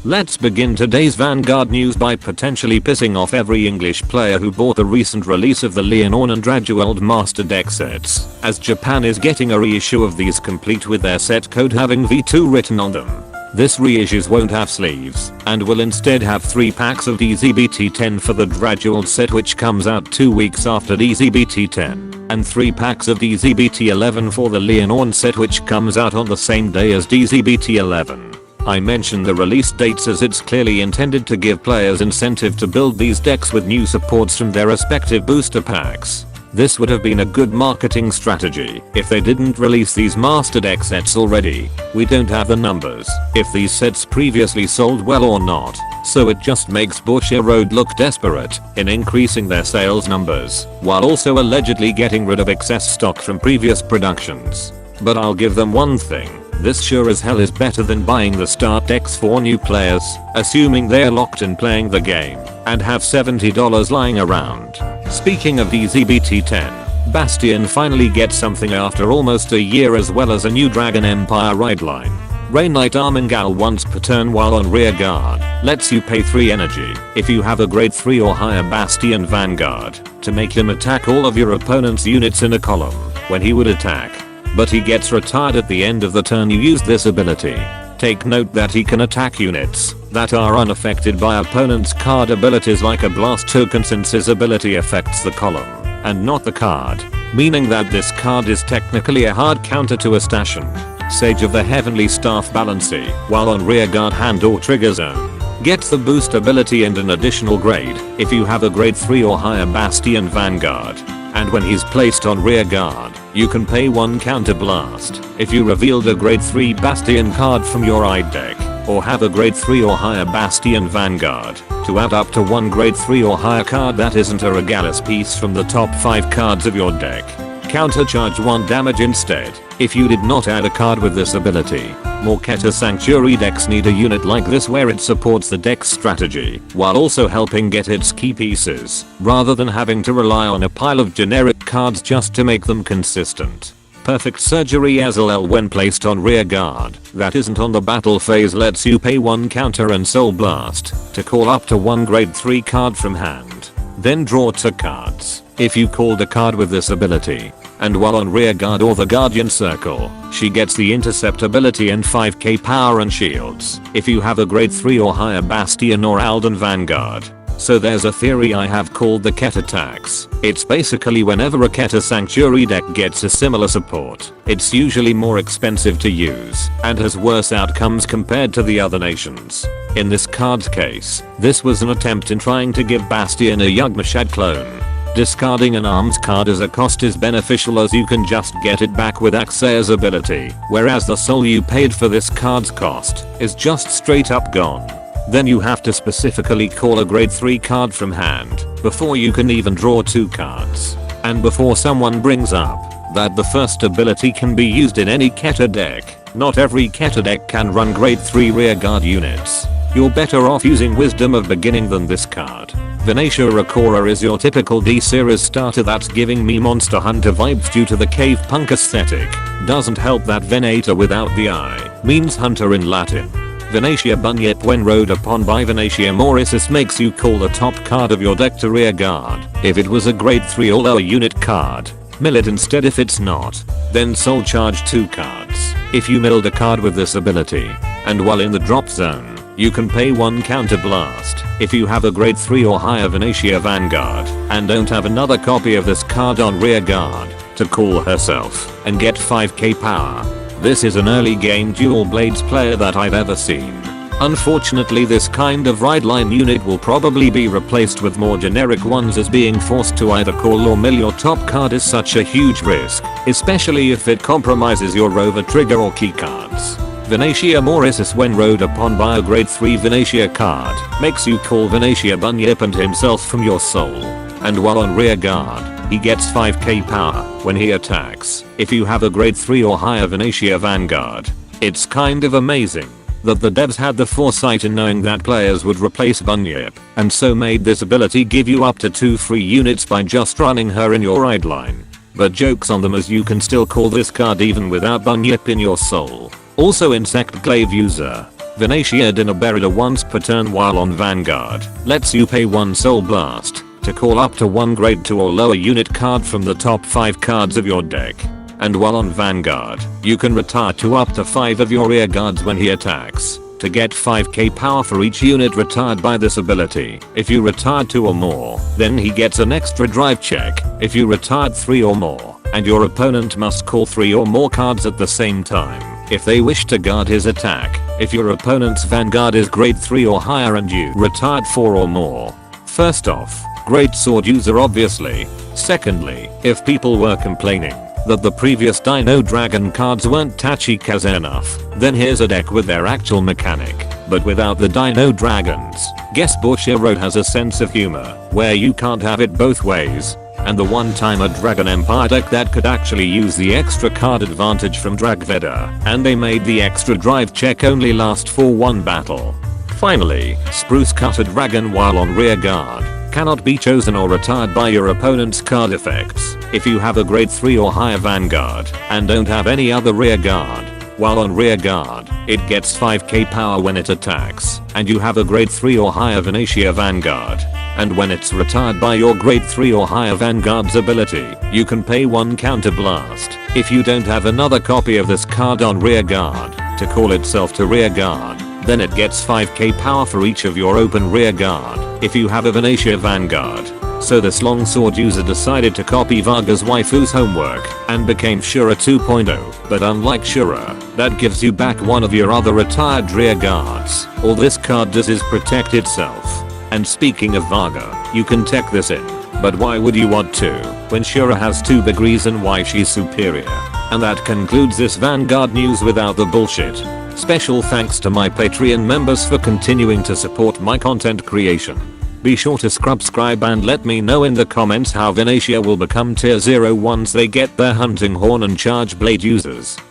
Let's begin today's Vanguard news by potentially pissing off every English player who bought the recent release of the Leonore and Radueld Master deck sets, as Japan is getting a reissue of these complete with their set code having V2 written on them. This reissues won't have sleeves, and will instead have 3 packs of DZBT10 for the Radueld set, which comes out 2 weeks after DZBT10, and 3 packs of DZBT11 for the Leonore set, which comes out on the same day as DZBT11. I mention the release dates as it's clearly intended to give players incentive to build these decks with new supports from their respective booster packs. This would have been a good marketing strategy if they didn't release these master deck sets already. We don't have the numbers if these sets previously sold well or not, so it just makes Bushiroad look desperate in increasing their sales numbers, while also allegedly getting rid of excess stock from previous productions. But I'll give them one thing. This sure as hell is better than buying the start decks for new players, assuming they're locked in playing the game, and have $70 lying around. Speaking of DZBT10, Bastion finally gets something after almost a year, as well as a new Dragon Empire ride line. Ray Knight Armingal once per turn while on rear guard, lets you pay 3 energy if you have a grade 3 or higher Bastion Vanguard, to make him attack all of your opponent's units in a column when he would attack. But he gets retired at the end of the turn you use this ability. Take note that he can attack units that are unaffected by opponent's card abilities like a blast token, since his ability affects the column and not the card, meaning that this card is technically a hard counter to Astashan, Sage of the Heavenly Staff Balancy, while on rear guard hand or trigger zone. Gets the boost ability and an additional grade if you have a grade 3 or higher Bastion Vanguard. And when he's placed on rear guard, you can pay 1 counter blast if you revealed a grade 3 Bastion card from your eye deck, or have a grade 3 or higher Bastion Vanguard, to add up to 1 grade 3 or higher card that isn't a Regalis piece from the top 5 cards of your deck. Countercharge 1 damage instead if you did not add a card with this ability. More Keter Sanctuary decks need a unit like this where it supports the deck's strategy while also helping get its key pieces, rather than having to rely on a pile of generic cards just to make them consistent. Perfect Surgery as well when placed on rear guard that isn't on the battle phase lets you pay 1 counter and Soul Blast to call up to 1 grade 3 card from hand. Then draw 2 cards if you called a card with this ability. And while on rear guard or the Guardian Circle, she gets the Intercept ability and 5k power and shields if you have a grade 3 or higher Bastion or Alden Vanguard. So there's a theory I have called the Keter tax. It's basically whenever a Keter Sanctuary deck gets a similar support, it's usually more expensive to use and has worse outcomes compared to the other nations. In this card's case, this was an attempt in trying to give Bastion a Yyugmashad clone. Discarding an arms card as a cost is beneficial as you can just get it back with Axea's ability, whereas the soul you paid for this card's cost is just straight up gone. Then you have to specifically call a grade 3 card from hand before you can even draw 2 cards. And before someone brings up that the first ability can be used in any Keter deck, not every Keter deck can run grade 3 rearguard units. You're better off using Wisdom of Beginning than this card. Venatia Rakora is your typical D-series starter that's giving me Monster Hunter vibes due to the cave punk aesthetic. Doesn't help that Venator without the I means hunter in Latin. Venatia Bunyip when rode upon by Venatia Morisis makes you call the top card of your deck to rear guard if it was a grade 3 or lower unit card. Mill it instead if it's not. Then soul charge 2 cards if you milled a card with this ability. And while in the drop zone, you can pay 1 counter blast if you have a grade 3 or higher Venatia Vanguard and don't have another copy of this card on rear guard to call herself and get 5k power. This is an early game dual blades player that I've ever seen. Unfortunately, this kind of ride line unit will probably be replaced with more generic ones, as being forced to either call or mill your top card is such a huge risk, especially if it compromises your rover trigger or key cards. Venatia Morisis when rode upon by a grade 3 Venatia card makes you call Venatia Bunyip and himself from your soul. And while on rear guard, he gets 5k power when he attacks if you have a grade 3 or higher Venatia Vanguard. It's kind of amazing that the devs had the foresight in knowing that players would replace Bunyip, and so made this ability give you up to 2 free units by just running her in your ride line. But jokes on them, as you can still call this card even without Bunyip in your soul. Also Insect Glaive user. Venatia Dinner Buried once per turn while on Vanguard lets you pay 1 Soul Blast to call up to 1 grade 2 or lower unit card from the top 5 cards of your deck. And while on Vanguard, you can retire to up to 5 of your rear guards when he attacks to get 5k power for each unit retired by this ability. If you retired 2 or more, then he gets an extra drive check if you retired 3 or more, and your opponent must call 3 or more cards at the same time if they wish to guard his attack. If your opponent's Vanguard is grade 3 or higher and you retired 4 or more. First off, great sword user obviously. Secondly, if people were complaining that the previous Dino Dragon cards weren't Tachikaze enough, then here's a deck with their actual mechanic, but without the Dino Dragons. Guess Bushiro has a sense of humor, where you can't have it both ways, and the one time a Dragon Empire deck that could actually use the extra card advantage from Dragveda, and they made the extra drive check only last for 1 battle. Finally, Spruce Cutter Dragon while on rear guard cannot be chosen or retired by your opponent's card effects if you have a grade 3 or higher Vanguard and don't have any other rear guard. While on rear guard, it gets 5k power when it attacks, and you have a grade 3 or higher Venatia Vanguard. And when it's retired by your grade 3 or higher Vanguard's ability, you can pay 1 counter blast if you don't have another copy of this card on rear guard to call itself to rear guard. Then it gets 5k power for each of your open rear guard if you have a Venatia Vanguard. So this longsword user decided to copy Varga's waifu's homework and became Shura 2.0, but unlike Shura, that gives you back 1 of your other retired rear guards. All this card does is protect itself. And speaking of Varga, you can tech this in. But why would you want to, when Shura has 2 big reasons why she's superior? And that concludes this Vanguard news without the bullshit. Special thanks to my Patreon members for continuing to support my content creation. Be sure to subscribe and let me know in the comments how Venatia will become tier 0 once they get their hunting horn and charge blade users.